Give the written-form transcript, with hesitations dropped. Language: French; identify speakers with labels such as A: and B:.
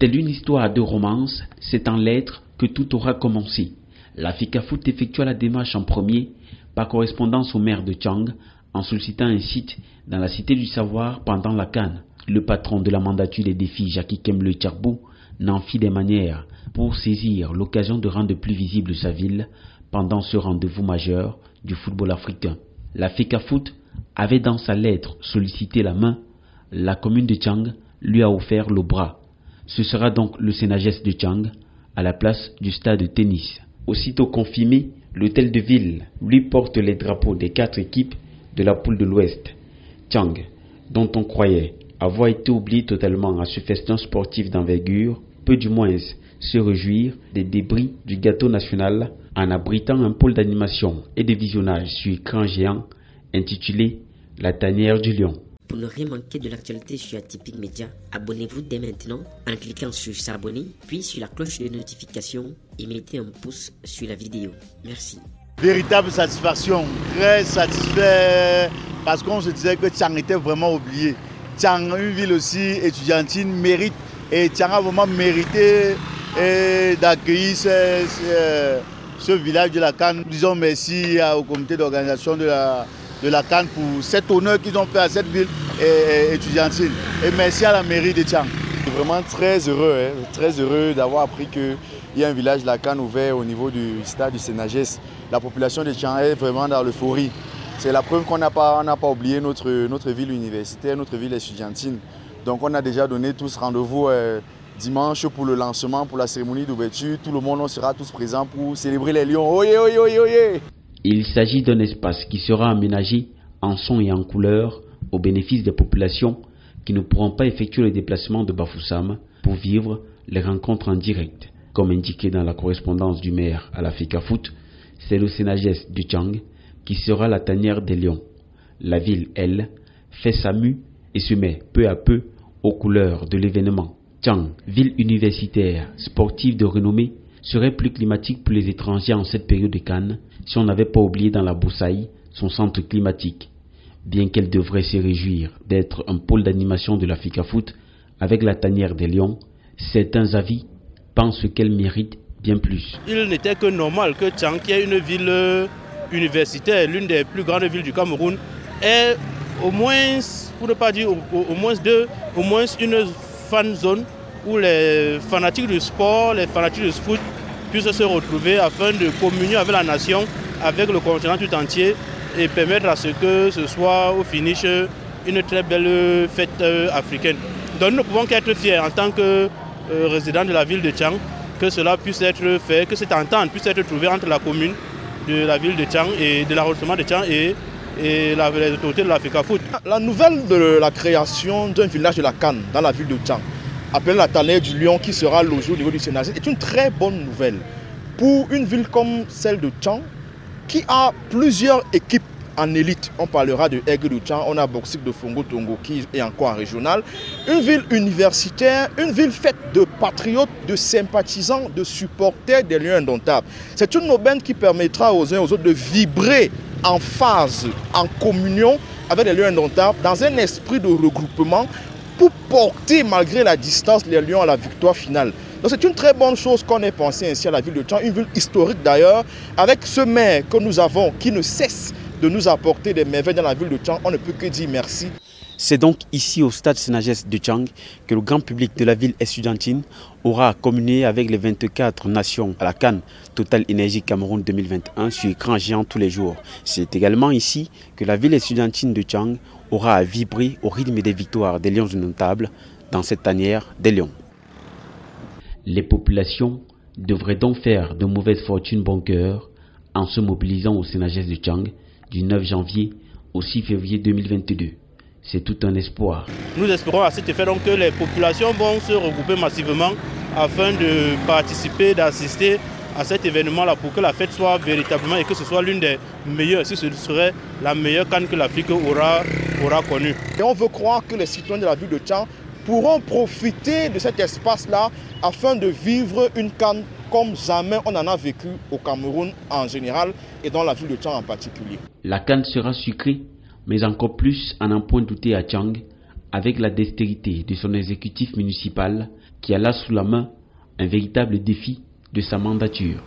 A: Telle une histoire de romance, c'est en lettres que tout aura commencé. La FECAFOOT effectua la démarche en premier, par correspondance au maire de Tchang, en sollicitant un site dans la Cité du Savoir pendant la CAN. Le patron de la mandature des défis, Jackie Kemble Tcharbou, n'en fit des manières pour saisir l'occasion de rendre plus visible sa ville pendant ce rendez-vous majeur du football africain. La FECAFOOT avait dans sa lettre sollicité la main, la commune de Tchang lui a offert le bras. Ce sera donc le Sénagès de Tchang à la place du stade de tennis. Aussitôt confirmé, l'hôtel de ville lui porte les drapeaux des 4 équipes de la poule de l'Ouest. Tchang, dont on croyait avoir été oublié totalement à ce festin sportif d'envergure, peut du moins se réjouir des débris du gâteau national en abritant un pôle d'animation et de visionnage sur écran géant intitulé La Tanière du Lion.
B: Pour ne rien manquer de l'actualité sur Atypique Média, abonnez-vous dès maintenant en cliquant sur s'abonner, puis sur la cloche de notification et mettez un pouce sur la vidéo. Merci.
C: Véritable satisfaction, très satisfait parce qu'on se disait que Tchang était vraiment oublié. Tchang, une ville aussi étudiantine, mérite et Tchang a vraiment mérité d'accueillir ce village de la CAN. Disons merci au comité d'organisation de la CAN pour cet honneur qu'ils ont fait à cette ville étudiantine. Et merci à la mairie de Tchang.
D: Je suis vraiment très heureux d'avoir appris qu'il y a un village de la CAN ouvert au niveau du stade du Sénagès. La population de Tchang est vraiment dans l'euphorie. C'est la preuve qu'on n'a pas oublié notre ville universitaire, notre ville étudiantine. Donc on a déjà donné tous rendez-vous dimanche pour le lancement, pour la cérémonie d'ouverture. Tout le monde, on sera tous présents pour célébrer les Lions. Oyez, oyez, oyez, oyez.
A: Il s'agit d'un espace qui sera aménagé en son et en couleur au bénéfice des populations qui ne pourront pas effectuer le déplacement de Bafoussam pour vivre les rencontres en direct. Comme indiqué dans la correspondance du maire à la FECAFOOT, c'est le Sénagès du Tchang qui sera la tanière des lions. La ville, elle, fait sa mue et se met peu à peu aux couleurs de l'événement. Tchang, ville universitaire, sportive de renommée, serait plus climatique pour les étrangers en cette période de Cannes si on n'avait pas oublié dans la broussaille son centre climatique. Bien qu'elle devrait se réjouir d'être un pôle d'animation de la FECAFOOT avec la tanière des lions, certains avis pensent qu'elle mérite bien plus.
E: Il n'était que normal que Tchang, qui est une ville universitaire, l'une des plus grandes villes du Cameroun, ait au moins, pour ne pas dire au moins une fan zone où les fanatiques du sport, les fanatiques du foot puissent se retrouver afin de communier avec la nation, avec le continent tout entier et permettre à ce que ce soit au finish une très belle fête africaine. Donc nous ne pouvons qu'être fiers en tant que résidents de la ville de Tchang que cela puisse être fait, que cette entente puisse être trouvée entre la commune de la ville de Tchang et de l'arrondissement de Tchang et les autorités de la FECAFOOT.
F: La nouvelle de la création d'un village de la CAN dans la ville de Tchang, appelé la Tanière du Lion, qui sera logé au niveau du Sénagès, est une très bonne nouvelle pour une ville comme celle de Tchang, qui a plusieurs équipes en élite. On parlera de Aigle de Tchang, on a Boxique de Fongo Tongo qui est encore en régional. Une ville universitaire, une ville faite de patriotes, de sympathisants, de supporters des Lions indomptables. C'est une aubaine qui permettra aux uns et aux autres de vibrer en phase, en communion avec les Lions indomptables, dans un esprit de regroupement pour porter malgré la distance les Lions à la victoire finale. Donc c'est une très bonne chose qu'on ait pensé ainsi à la ville de Tchang, une ville historique d'ailleurs, avec ce maire que nous avons qui ne cesse de nous apporter des merveilles dans la ville de Tchang. On ne peut que dire merci.
A: C'est donc ici au stade Sénagès de Tchang que le grand public de la ville estudiantine aura communié avec les 24 nations à la CAN Total Énergie Cameroun 2021 sur écran géant tous les jours. C'est également ici que la ville estudiantine de Tchang aura à vibrer au rythme des victoires des Lions indomptables dans cette tanière des Lions. Les populations devraient donc faire de mauvaise fortune bon cœur en se mobilisant au Sénagès de Tchang du 9 janvier au 6 février 2022. C'est tout un espoir.
E: Nous espérons à cet effet donc que les populations vont se regrouper massivement afin de participer, d'assister à cet événement-là pour que la fête soit véritablement et que ce soit l'une des meilleures, si ce serait la meilleure CAN que l'Afrique aura connue.
F: Et on veut croire que les citoyens de la ville de Tchang pourront profiter de cet espace-là afin de vivre une CAN comme jamais on en a vécu au Cameroun en général et dans la ville de Tchang en particulier.
A: La CAN sera sucrée, mais encore plus à n'en point douter à Tchang, avec la dextérité de son exécutif municipal qui a là sous la main un véritable défi de sa mandature.